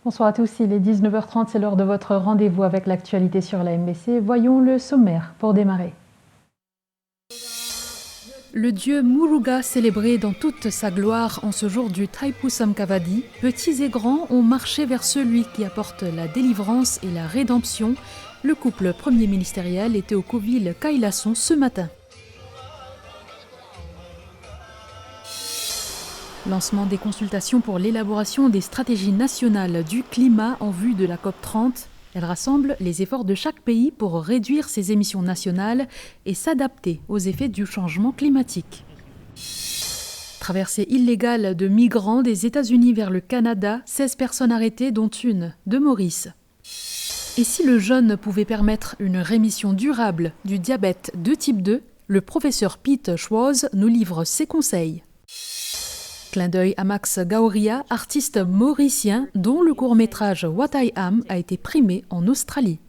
Bonsoir à tous, il est 19h30, c'est l'heure de votre rendez-vous avec l'actualité sur la MBC. Voyons le sommaire pour démarrer. Le dieu Muruga célébré dans toute sa gloire en ce jour du Thaipusam Kavadi, petits et grands ont marché vers celui qui apporte la délivrance et la rédemption. Le couple premier ministériel était au Kovil Kailason ce matin. Lancement des consultations pour l'élaboration des stratégies nationales du climat en vue de la COP30. Elle rassemble les efforts de chaque pays pour réduire ses émissions nationales et s'adapter aux effets du changement climatique. Traversée illégale de migrants des États-Unis vers le Canada, 16 personnes arrêtées, dont une de Maurice. Et si le jeûne pouvait permettre une rémission durable du diabète de type 2, le professeur Pete Schwartz nous livre ses conseils. Clin d'œil à Max Gaoria, artiste mauricien dont le court-métrage What I Am a été primé en Australie.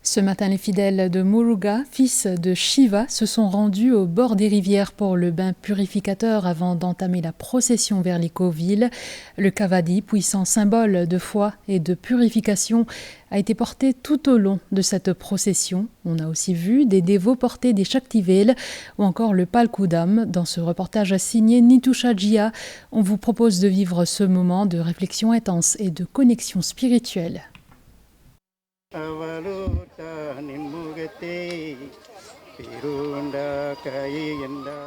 Ce matin, les fidèles de Muruga, fils de Shiva, se sont rendus au bord des rivières pour le bain purificateur avant d'entamer la procession vers les Kovil. Le Kavadi, puissant symbole de foi et de purification, a été porté tout au long de cette procession. On a aussi vu des dévots porter des Shaktivel ou encore le Palkudam. Dans ce reportage signé Nitusha Jia, on vous propose de vivre ce moment de réflexion intense et de connexion spirituelle.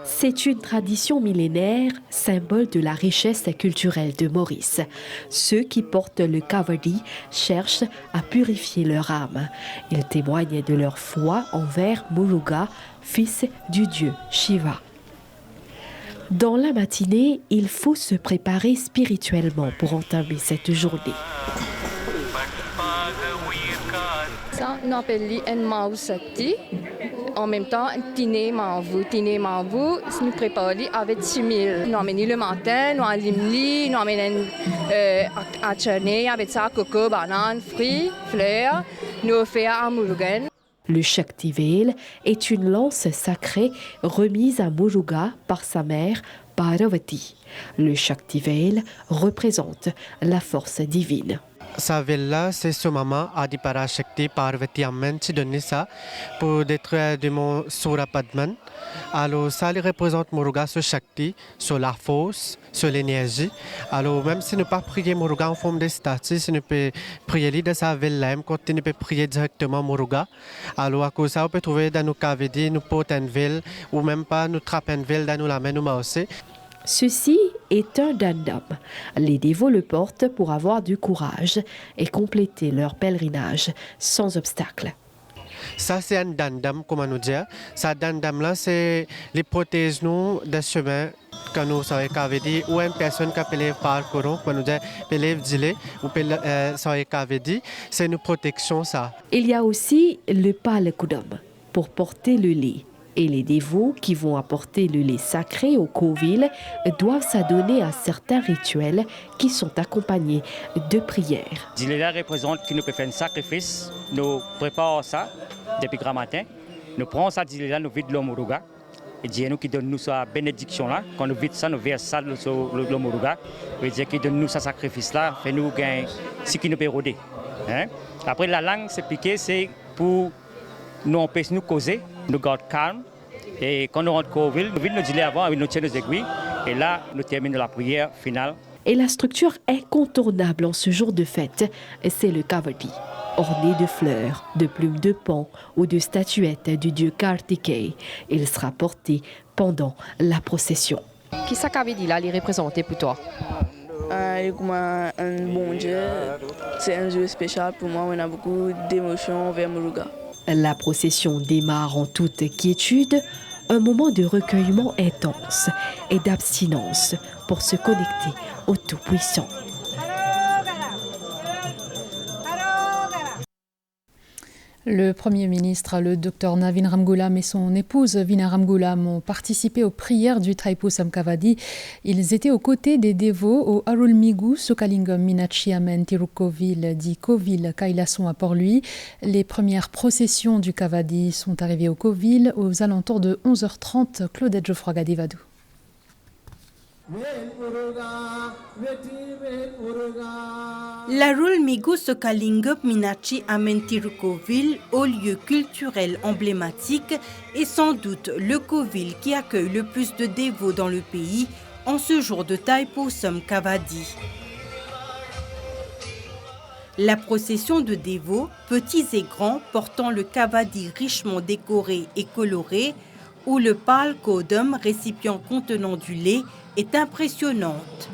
C'est une tradition millénaire, symbole de la richesse culturelle de Maurice. Ceux qui portent le Kavadi cherchent à purifier leur âme. Ils témoignent de leur foi envers Muruga, fils du dieu Shiva. Dans la matinée, il faut se préparer spirituellement pour entamer cette journée. Nous appelons Enmausati. En même temps, Tine Manvu, nous préparons avec 6 000. Nous amenons le matin, nous amenons nous amenons à Tcherné avec ça, coco, banane, fruits, fleurs. Nous faisons à Murugan. Le Shaktivel est une lance sacrée remise à Muruga par sa mère Parvati. Le Shaktivel représente la force divine. Sa villa, c'est ce maman Adipara Shakti Parvati Amman qui donne ça pour détruire le mont Surapadman. Alors ça représente Muruga sur Shakti, sur la force, sur l'énergie. Alors même si nous ne pas prier Muruga en forme de statue, si nous pouvons prier lui de sa villa, même quand nous pouvons prier directement Muruga. Alors à cause de ça, on peut trouver dans nos cavidi, nous portons une ville ou même pas nous trappons une ville dans nous la main, nous aussi. Ceci est un dandam. Les dévots le portent pour avoir du courage et compléter leur pèlerinage sans obstacle. Ça, c'est un dandam, comment nous dire. Ça, dandam-là, c'est les protège nous des chemins que nous savons qu'avait dit, ou une personne qui peut les parcourir, comment nous dire, peut les dîler, ou peut savons qu'avait dit, c'est une protection, ça. Il y a aussi le palkudam pour porter le lait. Et les dévots qui vont apporter le lait sacré au Kovil doivent s'adonner à certains rituels qui sont accompagnés de prières. Le lait représente que nous pouvons faire un sacrifice. Nous préparons ça depuis grand matin. Nous prenons ça, nous vidons le Muruga. Et Dieu nous qui donne nous sa bénédiction là. Quand nous vidons ça, nous versons ça sur le Muruga. Et Dieu qui donne nous ce sacrifice là, fait nous gagner ce qui nous peut rôder. Après la langue, c'est piqué, c'est pour nous empêcher de nous causer, nous garder calme. Et quand nous rentrons au ville, nous disons avant, nous tiens nos aiguilles. Et là, nous terminons la prière finale. Et la structure incontournable en ce jour de fête, c'est le Kavadi. Orné de fleurs, de plumes de pan ou de statuettes du dieu Kartikey. Il sera porté pendant la procession. Qui ça Kavadi là, il représente pour toi? Un bon dieu. C'est un dieu spécial pour moi. On a beaucoup d'émotions vers Muruga. La procession démarre en toute quiétude, un moment de recueillement intense et d'abstinence pour se connecter au Tout-Puissant. Le Premier ministre, le Dr Navin Ramgoolam et son épouse Veena Ramgoolam ont participé aux prières du Thaipusam Kavadi. Ils étaient aux côtés des dévots au Arulmigu Sukalingam Meenakshi Amman Tirukovil dit Kovil Kailason à Port-Louis. Les premières processions du Kavadi sont arrivées au Kovil aux alentours de 11h30. Claudette Geoffroy Gadivadou. Larul Migu Sokalingop Minachi Amentirkoville, haut lieu culturel emblématique, est sans doute le coville qui accueille le plus de dévots dans le pays en ce jour de Thaipusam Kavadi. La procession de dévots, petits et grands, portant le Kavadi richement décoré et coloré, ou le pal kodum, récipient contenant du lait, est impressionnante.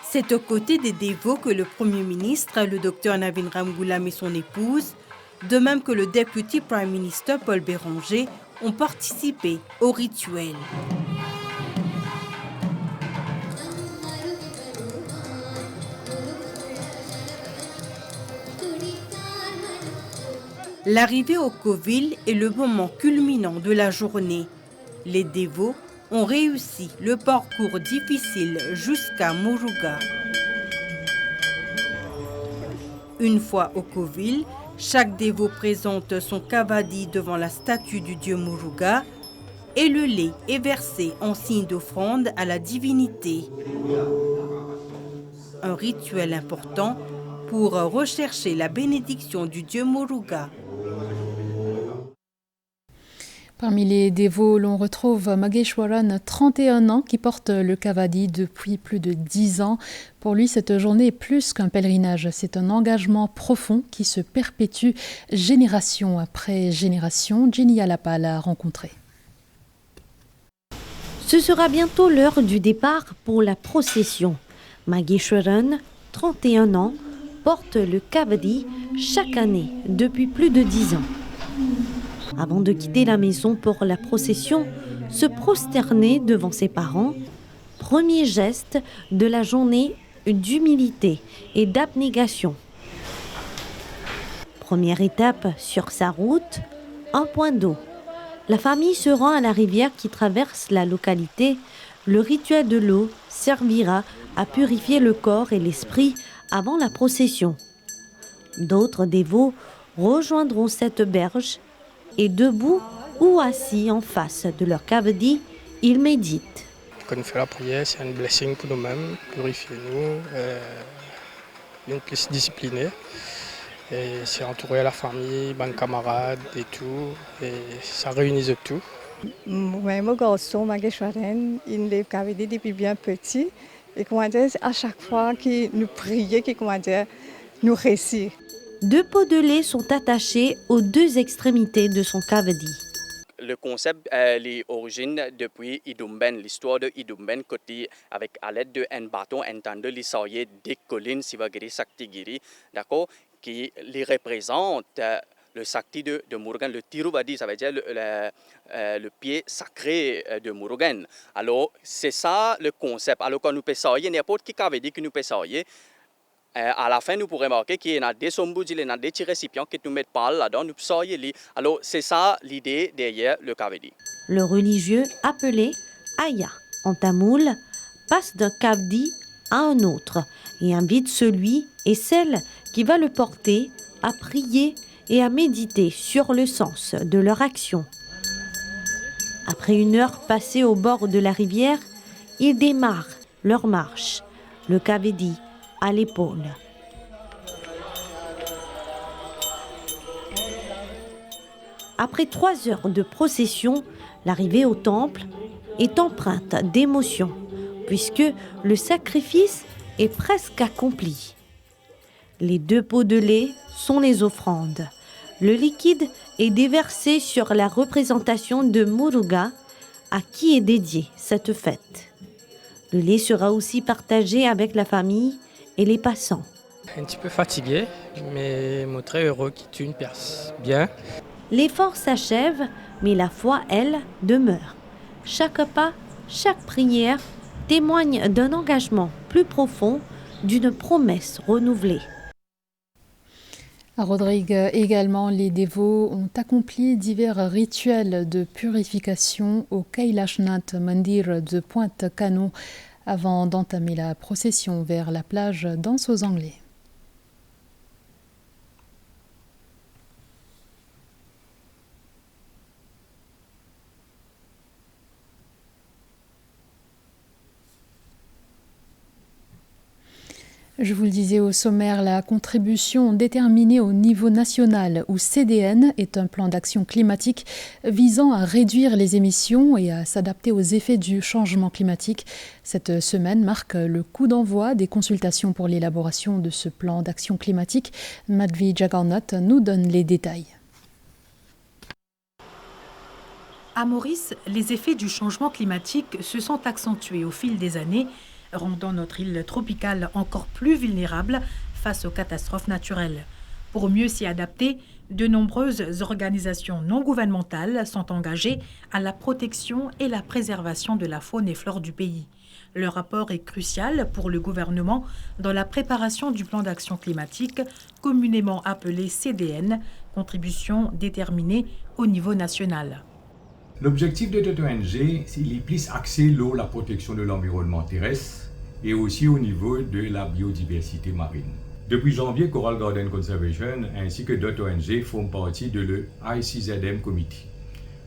C'est aux côtés des dévots que le Premier ministre, le Dr Navin Ramgoolam et son épouse, de même que le Deputy Prime Minister Paul Béranger, ont participé au rituel. L'arrivée au coville est le moment culminant de la journée. Les dévots ont réussi le parcours difficile jusqu'à Muruga. Une fois au coville, chaque dévot présente son kavadi devant la statue du dieu Muruga et le lait est versé en signe d'offrande à la divinité. Un rituel important pour rechercher la bénédiction du dieu Muruga. Parmi les dévots, l'on retrouve Mageshwaran, 31 ans, qui porte le kavadi depuis plus de 10 ans. Pour lui, cette journée est plus qu'un pèlerinage. C'est un engagement profond qui se perpétue génération après génération. Jenny Alapa l'a rencontré. Ce sera bientôt l'heure du départ pour la procession. Mageshwaran, 31 ans, porte le kavadi chaque année depuis plus de 10 ans. Avant de quitter la maison pour la procession, se prosterner devant ses parents, premier geste de la journée d'humilité et d'abnégation. Première étape sur sa route, un point d'eau. La famille se rend à la rivière qui traverse la localité. Le rituel de l'eau servira à purifier le corps et l'esprit avant la procession. D'autres dévots rejoindront cette berge et debout ou assis en face de leur kavadi, ils méditent. Quand on fait la prière, c'est une blessing pour nous-mêmes, purifier nous, une plus disciplinée. Et c'est entouré à la famille, bonnes camarades et tout, et ça réunit tout. Moi, mon garçon, Mageshwaran, il est kavadi depuis bien petit. Et comment dire, à chaque fois qu'il nous priait, qu'il nous récit. 2 pots de lait sont attachés aux 2 extrémités de son kavadi. Le concept est origine depuis Idumben, l'histoire de Idumben, côté avec à l'aide d'un bâton entendu l'issayer des collines Sivagiri Saktigiri, d'accord, qui les représente le Sakti de Murugan, le Tiruvadi, ça veut dire le pied sacré de Murugan. Alors c'est ça le concept. Alors quand nous pessayer n'importe qui kavadi que nous pessayer, à la fin, nous pourrons remarquer qu'il y a des sombouds, il y a des petits récipients qui nous mettent pas là-dedans, nous pessayer. Alors, c'est ça l'idée derrière le kavadi. Le religieux, appelé Aya en tamoul, passe d'un kavadi à un autre et invite celui et celle qui va le porter à prier et à méditer sur le sens de leur action. Après 1 heure passée au bord de la rivière, ils démarrent leur marche, le kavadi à l'épaule. Après 3 heures de procession, l'arrivée au temple est empreinte d'émotion, puisque le sacrifice est presque accompli. Les 2 pots de lait sont les offrandes. Le liquide est déversé sur la représentation de Muruga, à qui est dédiée cette fête. Le lait sera aussi partagé avec la famille et les passants. Un petit peu fatigué, mais très heureux qu'il tue une perce bien. L'effort s'achève, mais la foi, elle, demeure. Chaque pas, chaque prière témoigne d'un engagement plus profond, d'une promesse renouvelée. À Rodrigue également, les dévots ont accompli divers rituels de purification au Kailashnath Mandir de Pointe-Canon avant d'entamer la procession vers la plage Danse aux Anglais. Je vous le disais au sommaire, la contribution déterminée au niveau national ou CDN est un plan d'action climatique visant à réduire les émissions et à s'adapter aux effets du changement climatique. Cette semaine marque le coup d'envoi des consultations pour l'élaboration de ce plan d'action climatique. Madhvi Jagannath nous donne les détails. À Maurice, les effets du changement climatique se sont accentués au fil des années, rendant notre île tropicale encore plus vulnérable face aux catastrophes naturelles. Pour mieux s'y adapter, de nombreuses organisations non gouvernementales sont engagées à la protection et la préservation de la faune et flore du pays. Leur apport est crucial pour le gouvernement dans la préparation du plan d'action climatique, communément appelé CDN, contribution déterminée au niveau national. L'objectif de cette ONG, il est plus axé sur la protection de l'environnement terrestre et aussi au niveau de la biodiversité marine. Depuis janvier, Coral Garden Conservation ainsi que d'autres ONG font partie de l'ICZM Committee.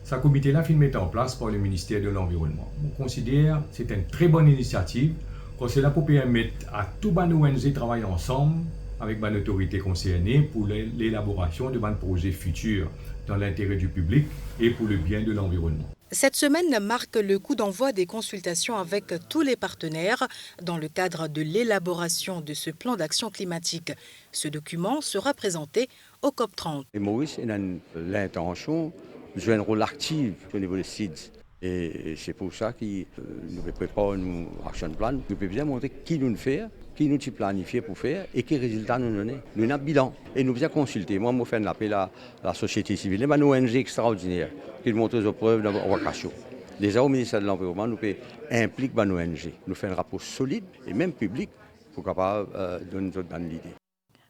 Ce comité-là est mis en place par le ministère de l'Environnement. On considère que c'est une très bonne initiative parce que c'est là pour permettre à tout les ONG de travailler ensemble avec les autorités concernées pour l'élaboration de projets futurs dans l'intérêt du public et pour le bien de l'environnement. Cette semaine marque le coup d'envoi des consultations avec tous les partenaires dans le cadre de l'élaboration de ce plan d'action climatique. Ce document sera présenté au COP30. Et Maurice a l'intention de jouer un rôle actif au niveau des SIDS. Et c'est pour ça que nous préparons nos action plan. Nous pouvons bien montrer qui nous fait, qui nous planifié pour faire et quels résultats nous donner. Nous avons un bilan et nous bien consulter. Moi, je fais un appel à la société civile, une ONG extraordinaire qui montre aux preuves de vocation. Déjà au ministère de l'Environnement, nous pouvons impliquer nos ONG. Nous faisons un rapport solide et même public pour capable donner notre bonne idée.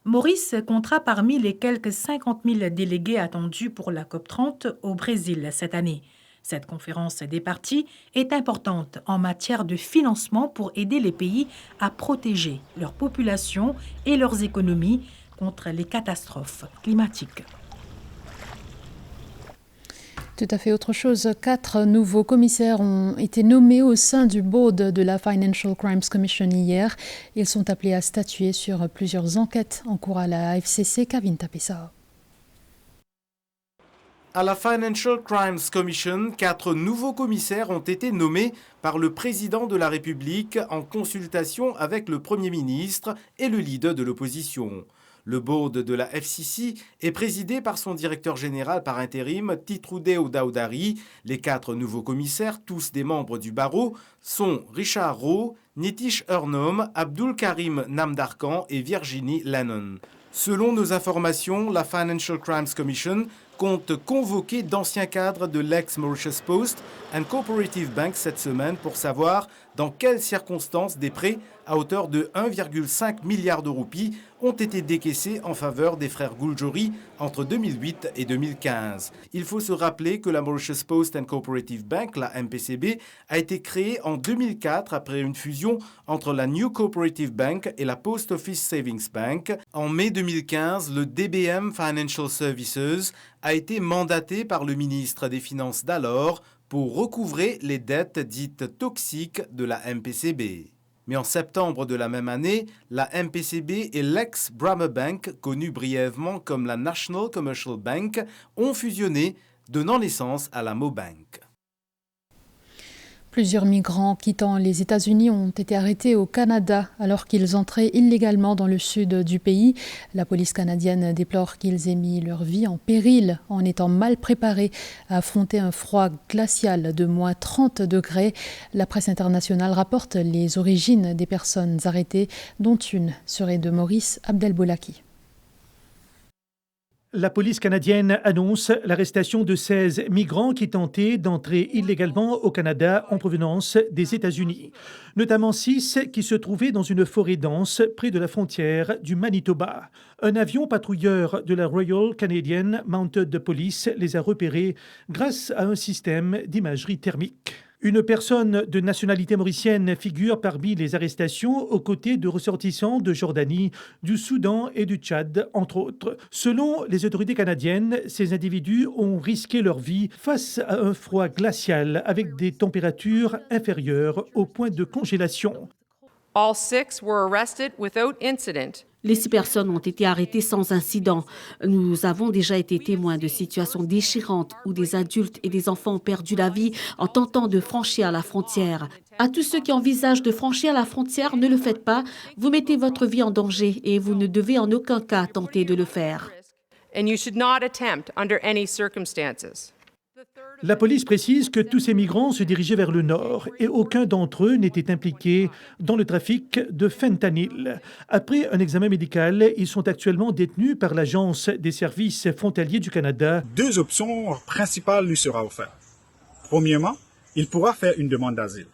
Maurice comptera parmi les quelques 50 000 délégués attendus pour la COP30 au Brésil cette année. Cette conférence des parties est importante en matière de financement pour aider les pays à protéger leur population et leurs économies contre les catastrophes climatiques. Tout à fait autre chose. 4 nouveaux commissaires ont été nommés au sein du board de la Financial Crimes Commission hier. Ils sont appelés à statuer sur plusieurs enquêtes en cours à la FCC. Kavin Tapessa. À la Financial Crimes Commission, 4 nouveaux commissaires ont été nommés par le président de la République en consultation avec le Premier ministre et le leader de l'opposition. Le board de la FCC est présidé par son directeur général par intérim, Titrudeo Daudari. Les 4 nouveaux commissaires, tous des membres du barreau, sont Richard Rowe, Nitish Ernom, Abdul Karim Namdarkan et Virginie Lennon. Selon nos informations, la Financial Crimes Commission compte convoquer d'anciens cadres de l'ex-Mauritius Post and Cooperative Bank cette semaine pour savoir dans quelles circonstances des prêts à hauteur de 1,5 milliard de roupies ont été décaissés en faveur des frères Guljory entre 2008 et 2015. Il faut se rappeler que la Mauritius Post and Cooperative Bank, la MPCB, a été créée en 2004 après une fusion entre la New Cooperative Bank et la Post Office Savings Bank. En mai 2015, le DBM Financial Services a été mandaté par le ministre des Finances d'alors pour recouvrer les dettes dites toxiques de la MPCB. Mais en septembre de la même année, la MPCB et l'ex-Bremer Bank, connue brièvement comme la National Commercial Bank, ont fusionné, donnant naissance à la Mobank. Plusieurs migrants quittant les États-Unis ont été arrêtés au Canada alors qu'ils entraient illégalement dans le sud du pays. La police canadienne déplore qu'ils aient mis leur vie en péril en étant mal préparés à affronter un froid glacial de moins 30 degrés. La presse internationale rapporte les origines des personnes arrêtées, dont une serait de Maurice Abdelboulaki. La police canadienne annonce l'arrestation de 16 migrants qui tentaient d'entrer illégalement au Canada en provenance des États-Unis, notamment 6 qui se trouvaient dans une forêt dense près de la frontière du Manitoba. Un avion patrouilleur de la Royal Canadian Mounted Police les a repérés grâce à un système d'imagerie thermique. Une personne de nationalité mauricienne figure parmi les arrestations aux côtés de ressortissants de Jordanie, du Soudan et du Tchad, entre autres. Selon les autorités canadiennes, ces individus ont risqué leur vie face à un froid glacial avec des températures inférieures au point de congélation. All 6 were arrested without incident. Les 6 personnes ont été arrêtées sans incident. Nous avons déjà été témoins de situations déchirantes où des adultes et des enfants ont perdu la vie en tentant de franchir la frontière. À tous ceux qui envisagent de franchir la frontière, ne le faites pas. Vous mettez votre vie en danger et vous ne devez en aucun cas tenter de le faire. And you should not attempt under any circumstances. La police précise que tous ces migrants se dirigeaient vers le nord et aucun d'entre eux n'était impliqué dans le trafic de fentanyl. Après un examen médical, ils sont actuellement détenus par l'Agence des services frontaliers du Canada. 2 options principales lui seront offertes. Premièrement, il pourra faire une demande d'asile.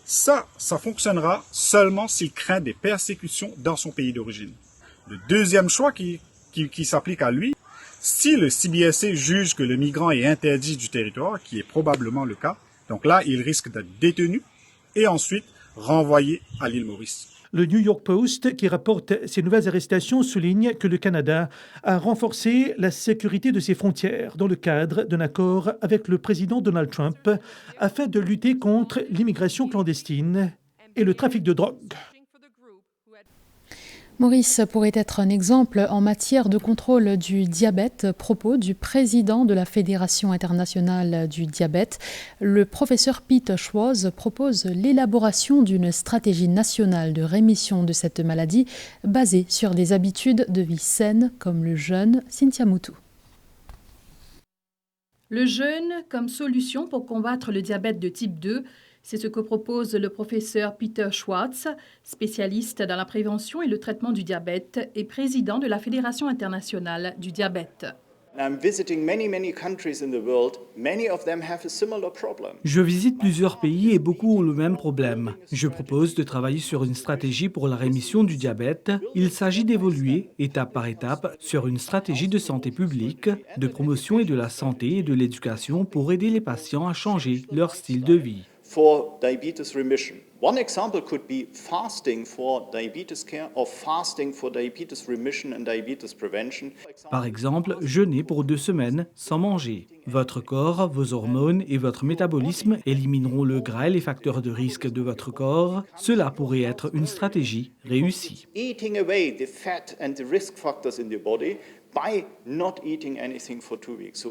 Ça fonctionnera seulement s'il craint des persécutions dans son pays d'origine. Le deuxième choix qui s'applique à lui, si le CBSC juge que le migrant est interdit du territoire, qui est probablement le cas, donc là, il risque d'être détenu et ensuite renvoyé à l'île Maurice. Le New York Post, qui rapporte ces nouvelles arrestations, souligne que le Canada a renforcé la sécurité de ses frontières dans le cadre d'un accord avec le président Donald Trump afin de lutter contre l'immigration clandestine et le trafic de drogue. Maurice pourrait être un exemple en matière de contrôle du diabète, propos du président de la Fédération internationale du diabète. Le professeur Pete Schwartz propose l'élaboration d'une stratégie nationale de rémission de cette maladie basée sur des habitudes de vie saines comme le jeûne. Cynthia Moutou. Le jeûne comme solution pour combattre le diabète de type 2, c'est ce que propose le professeur Peter Schwartz, spécialiste dans la prévention et le traitement du diabète et président de la Fédération internationale du diabète. Je visite plusieurs pays et beaucoup ont le même problème. Je propose de travailler sur une stratégie pour la rémission du diabète. Il s'agit d'évoluer, étape par étape, sur une stratégie de santé publique, de promotion et de la santé et de l'éducation pour aider les patients à changer leur style de vie. For diabetes remission. One example could be fasting for diabetes care or fasting for diabetes remission and diabetes prevention. Par exemple, jeûner pour 2 semaines sans manger. Votre corps, vos hormones et votre métabolisme élimineront le gras et les facteurs de risque de votre corps. Cela pourrait être une stratégie réussie. Eating away the fat and the risk factors in the body by not eating anything for 2 weeks. So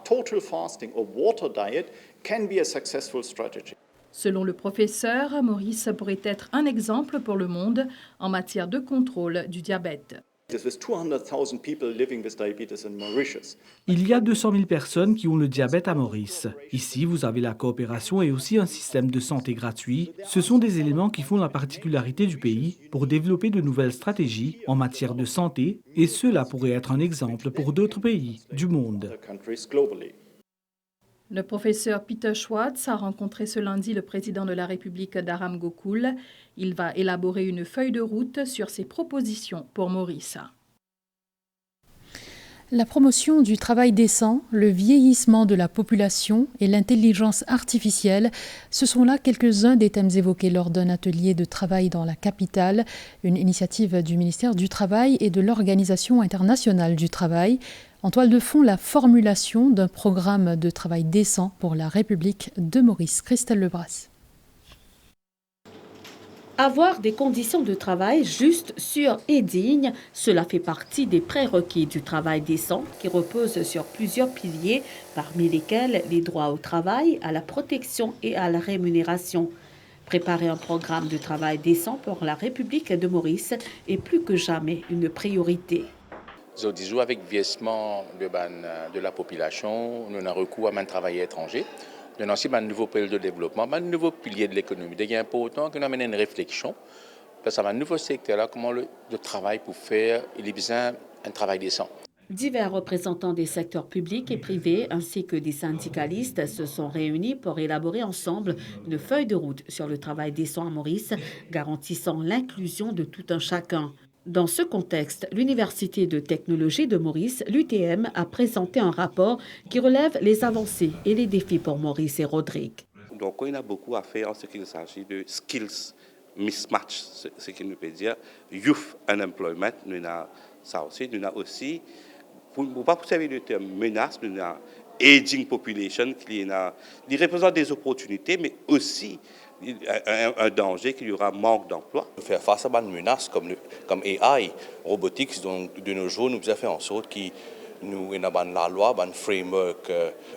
total fasting or water diet can be a successful strategy. Selon le professeur, Maurice pourrait être un exemple pour le monde en matière de contrôle du diabète. Il y a 200 000 personnes qui ont le diabète à Maurice. Ici, vous avez la coopération et aussi un système de santé gratuit. Ce sont des éléments qui font la particularité du pays pour développer de nouvelles stratégies en matière de santé et cela pourrait être un exemple pour d'autres pays du monde. Le professeur Peter Schwartz a rencontré ce lundi le président de la République d'Aram Gokul. Il va élaborer une feuille de route sur ses propositions pour Maurice. La promotion du travail décent, le vieillissement de la population et l'intelligence artificielle, ce sont là quelques-uns des thèmes évoqués lors d'un atelier de travail dans la capitale, une initiative du ministère du Travail et de l'Organisation internationale du travail. En toile de fond, la formulation d'un programme de travail décent pour la République de Maurice. Christelle Lebras. Avoir des conditions de travail justes, sûres et dignes, cela fait partie des prérequis du travail décent qui repose sur plusieurs piliers, parmi lesquels les droits au travail, à la protection et à la rémunération. Préparer un programme de travail décent pour la République de Maurice est plus que jamais une priorité. Disons, avec le vieillissement de la population, nous avons recours à un travail étranger. Nous avons aussi un nouveau pilier de développement, un nouveau pilier de l'économie. Il est important que nous amenions une réflexion sur un nouveau secteur, comment le travail pour faire, il est besoin d'un travail décent. Divers représentants des secteurs publics et privés ainsi que des syndicalistes se sont réunis pour élaborer ensemble une feuille de route sur le travail décent à Maurice, garantissant l'inclusion de tout un chacun. Dans ce contexte, l'Université de technologie de Maurice, l'UTM, a présenté un rapport qui relève les avancées et les défis pour Maurice et Rodrigue. Donc, il y a beaucoup à faire en ce qui s'agit de skills mismatch, ce qui nous peut dire youth unemployment. Nous avons ça aussi. Nous avons aussi, pour ne pas servir le terme menace, nous avons aging population qui représente des opportunités, mais aussi un danger qu'il y aura manque d'emploi. Faire face à une menace comme AI, robotics, donc de nos jours, nous avons fait en sorte que nous avons la loi, un framework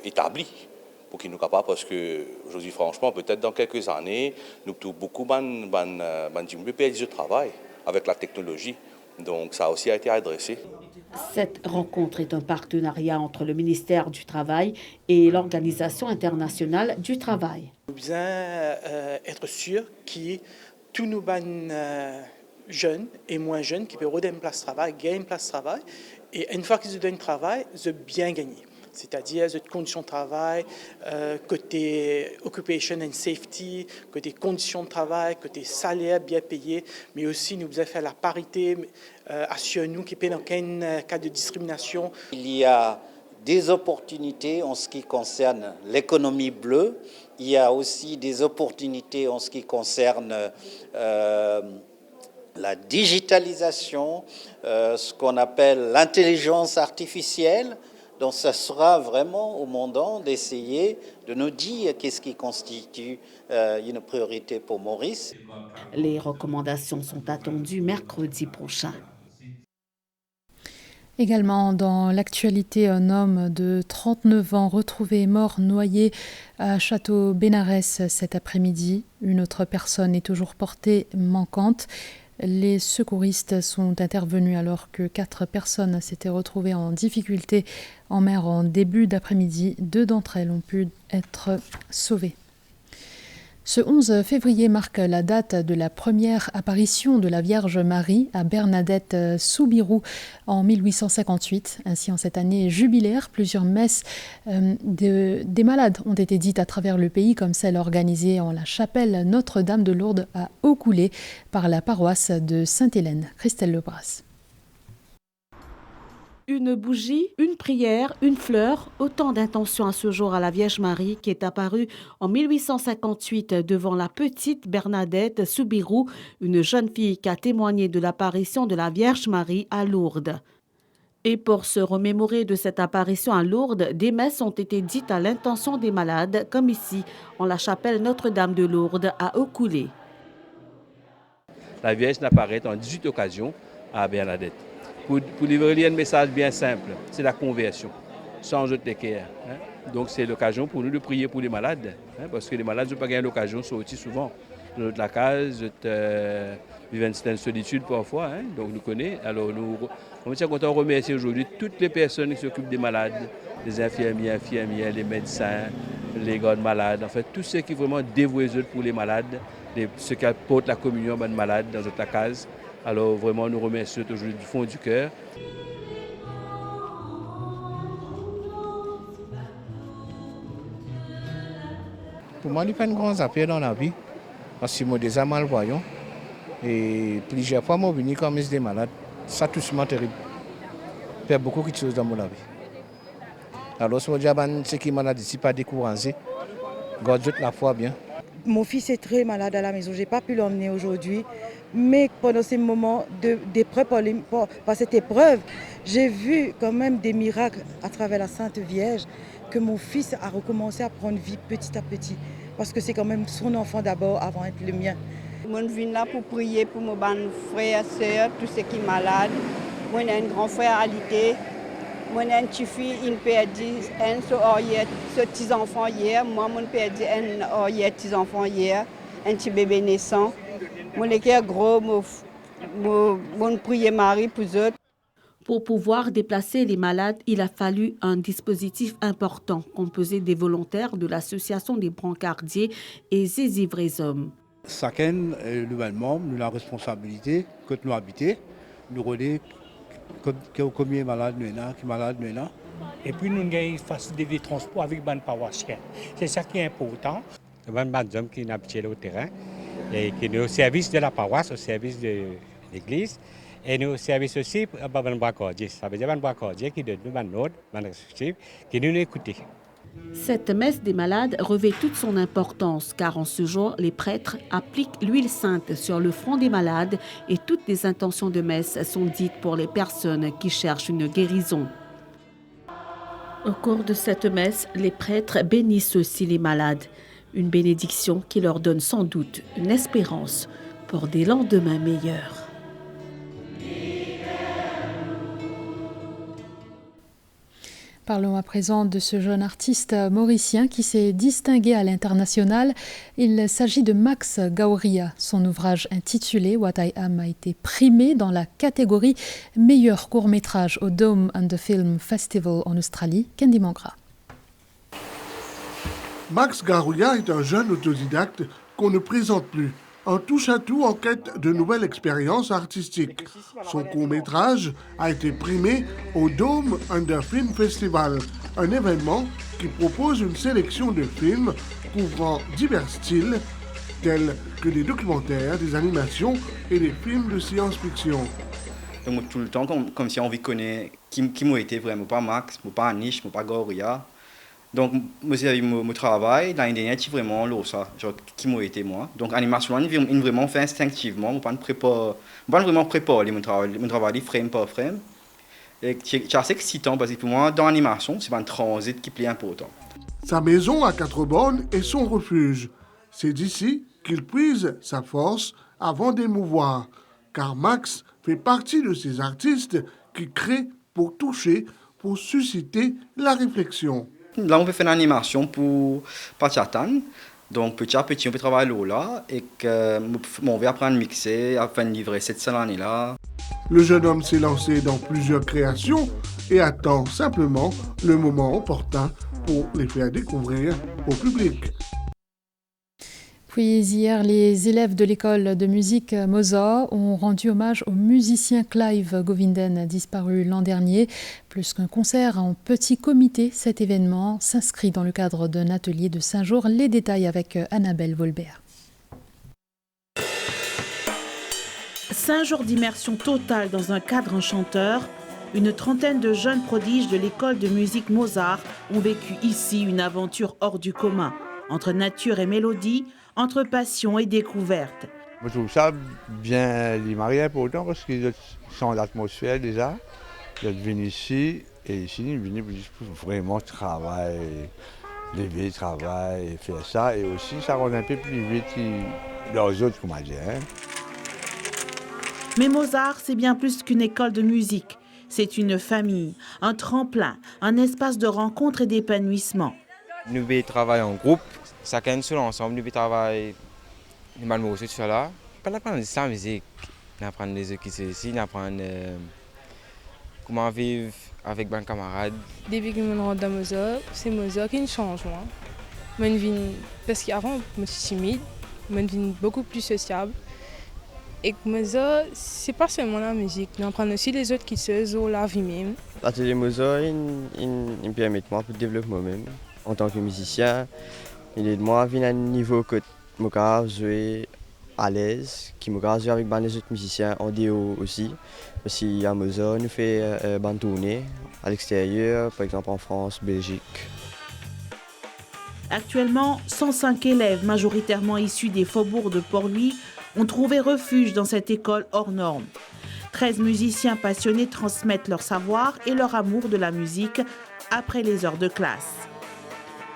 établi pour qu'il nous capable, parce que je dis franchement, peut-être dans quelques années, nous avons beaucoup de perdre du travail avec la technologie. Donc ça aussi a été adressé. Cette rencontre est un partenariat entre le ministère du Travail et l'Organisation internationale du travail. Nous devons être sûrs que tous nos jeunes et moins jeunes qui peuvent avoir une place de travail, gagnent une place de travail, et une fois qu'ils ont un travail, ils ont bien gagné. C'est-à-dire les conditions de travail, côté occupation and safety, côté conditions de travail, côté salaire bien payé, mais aussi nous devons faire la parité, assurer-nous qu'il n'y ait aucun cas de discrimination. Il y a des opportunités en ce qui concerne l'économie bleue, il y a aussi des opportunités en ce qui concerne la digitalisation, ce qu'on appelle l'intelligence artificielle. Donc, ce sera vraiment au moment d'essayer de nous dire qu'est-ce qui constitue une priorité pour Maurice. Les recommandations sont attendues mercredi prochain. Également dans l'actualité, un homme de 39 ans retrouvé mort noyé à Château-Bénarès cet après-midi. Une autre personne est toujours portée manquante. Les secouristes sont intervenus alors que 4 personnes s'étaient retrouvées en difficulté en mer en début d'après-midi. 2 d'entre elles ont pu être sauvées. Ce 11 février marque la date de la première apparition de la Vierge Marie à Bernadette Soubirous en 1858. Ainsi, en cette année jubilaire, plusieurs messes des malades ont été dites à travers le pays, comme celle organisée en la chapelle Notre-Dame de Lourdes à Eaucoulé par la paroisse de Sainte-Hélène. Christelle Lebras. Une bougie, une prière, une fleur, autant d'intentions à ce jour à la Vierge Marie qui est apparue en 1858 devant la petite Bernadette Soubirous, une jeune fille qui a témoigné de l'apparition de la Vierge Marie à Lourdes. Et pour se remémorer de cette apparition à Lourdes, des messes ont été dites à l'intention des malades, comme ici, en la chapelle Notre-Dame de Lourdes à Eaucoulé. La Vierge n'apparaît en 18 occasions à Bernadette. Pour livrer un message bien simple, c'est la conversion, sans autre équerre. Donc c'est l'occasion pour nous de prier pour les malades, parce que les malades n'ont pas gagné l'occasion de sortir souvent. De la case, vivent une certaine solitude parfois, donc nous connaissons. Alors on est content de remercier aujourd'hui toutes les personnes qui s'occupent des malades, les infirmières, les médecins, les gardes malades, en fait tous ceux qui vraiment dévouent pour les malades, ceux qui apportent la communion aux malades dans notre case. Alors vraiment, nous remercions aujourd'hui du fond du cœur. Pour moi, il n'y a pas de grands affaires dans la vie, parce que moi déjà malvoyant. Et plusieurs fois, moi, je suis comme des malades. Ça, tout simplement terrible. Il y a beaucoup de choses dans mon vie. Alors, si ce qui est malade ici, pas découragé, garde la foi bien. Mon fils est très malade à la maison, je n'ai pas pu l'emmener aujourd'hui. Mais pendant ces moments d'épreuve, par cette épreuve, j'ai vu quand même des miracles à travers la Sainte Vierge, que mon fils a recommencé à prendre vie petit à petit. Parce que c'est quand même son enfant d'abord avant d'être le mien. Je viens là pour prier pour mes frères et sœurs, tous ceux qui sont malades. Moi, j'ai un grand frère alité. Moi, j'ai une petite fille, il a perdu un petit enfant hier. Moi, j'ai perdu un petit enfant hier, un petit bébé naissant. Moi, les cœurs gros, je prie Marie pour eux. Pour pouvoir déplacer les malades, il a fallu un dispositif important composé des volontaires de l'association des brancardiers et des ivres hommes. Chacun, nouvellement, nous la responsabilité que nous habitons, nous relais combien de malades nous avons. Et puis nous avons une facilité de transport avec les paroissiens. C'est ça qui est important. C'est un homme qui est habitué au terrain et qui est au service de la paroisse, au service de l'église. Et nous au service aussi pour les brancardiers. Ça veut dire les brancardiers qui donnent nous ordre, qui nous écoutent. Cette messe des malades revêt toute son importance car en ce jour, les prêtres appliquent l'huile sainte sur le front des malades et toutes les intentions de messe sont dites pour les personnes qui cherchent une guérison. Au cours de cette messe, les prêtres bénissent aussi les malades. Une bénédiction qui leur donne sans doute une espérance pour des lendemains meilleurs. Parlons à présent de ce jeune artiste mauricien qui s'est distingué à l'international. Il s'agit de Max Gauria. Son ouvrage intitulé What I Am a été primé dans la catégorie meilleur court-métrage au Dome and the Film Festival en Australie. Candy Mangra. Max Gauria est un jeune autodidacte qu'on ne présente plus. Un touche-à-tout en quête de nouvelles expériences artistiques. Son court-métrage a été primé au Dome and the Film Festival, un événement qui propose une sélection de films couvrant divers styles, tels que des documentaires, des animations et des films de science-fiction. Donc tout le temps, comme si on connaît qui m'a été vraiment, pas Max, pas Anish, pas Gauria. Donc, moi, j'ai mon travail, l'année dernière, c'est vraiment ça, genre, qui m'a été moi. Donc, l'animation, on vraiment fait instinctivement, on ne pas vraiment préparer mon travail frame par frame. Et c'est assez excitant parce que pour moi, dans l'animation, c'est un transit qui est important. Sa maison à 4 bornes est son refuge. C'est d'ici qu'il puise sa force avant d'émouvoir, car Max fait partie de ces artistes qui créent pour toucher, pour susciter la réflexion. Là, on peut faire une animation pour Pachatan. Donc, petit à petit, on peut travailler là et on va apprendre à mixer, à faire livrer cette année-là. Le jeune homme s'est lancé dans plusieurs créations et attend simplement le moment opportun pour les faire découvrir au public. Puis hier, les élèves de l'école de musique Mozart ont rendu hommage au musicien Clive Govinden, disparu l'an dernier. Plus qu'un concert en petit comité, cet événement s'inscrit dans le cadre d'un atelier de 5 jours. Les détails avec Annabelle Volbert. 5 jours d'immersion totale dans un cadre enchanteur. Une trentaine de jeunes prodiges de l'école de musique Mozart ont vécu ici une aventure hors du commun, entre nature et mélodie, entre passion et découverte. Je trouve ça bien les mariés pour autant parce qu'ils sont l'atmosphère déjà. Ils viennent ici et ici ils viennent pour vraiment travailler, lever, travailler, faire ça et aussi ça rend un peu plus vite que les autres, comment dire. Mais Mozart, c'est bien plus qu'une école de musique. C'est une famille, un tremplin, un espace de rencontre et d'épanouissement. Nous travaillons en groupe, chacun seul ensemble, nous travaillons normalement aussi tout là. Pas d'apprendre la musique, d'apprendre les autres qui sont ici, d'apprendre comment vivre avec mes camarades. Depuis que je rentre dans Mozart, c'est Mozart qui change. Parce qu'avant, je suis timide, je suis beaucoup plus sociable. Et Mozart, ce n'est pas seulement la musique, on apprend aussi les autres qui sont la vie même. L'atelier Mozart, il permet moi de développer moi-même. En tant que musicien, il aide moi à venir à un niveau que je peux jouer à l'aise, qui me jouer avec les autres musiciens en déo aussi. Parce qu'à Mozart, nous faisons une tournée à l'extérieur, par exemple en France, Belgique. Actuellement, 105 élèves, majoritairement issus des faubourgs de Port-Louis, ont trouvé refuge dans cette école hors norme. 13 musiciens passionnés transmettent leur savoir et leur amour de la musique après les heures de classe.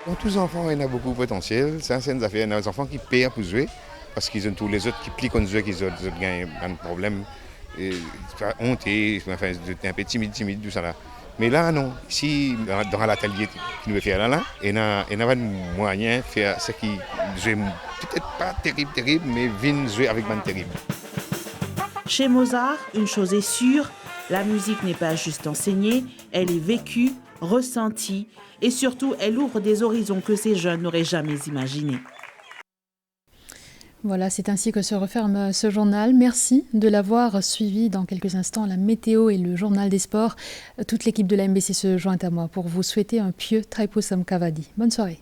Dans tous les enfants, il y en a beaucoup de potentiel. C'est une affaire. Il y a des enfants qui payent pour jouer parce qu'ils ont tous les autres qui plient contre jouer, qu'ils ont un problème. Honte, enfin, un peu timide, tout ça là. Mais là, non. Ici, dans l'atelier qui nous fait faire là, il y a un moyen de faire ce qui joue peut-être pas terrible, mais vient jouer avec man terrible. Chez Mozart, une chose est sûre, la musique n'est pas juste enseignée, elle est vécue, ressentie et surtout, elle ouvre des horizons que ces jeunes n'auraient jamais imaginés. Voilà, c'est ainsi que se referme ce journal. Merci de l'avoir suivi. Dans quelques instants, la météo et le journal des sports. Toute l'équipe de la MBC se joint à moi pour vous souhaiter un pieux Thaipusam Kavadi. Bonne soirée.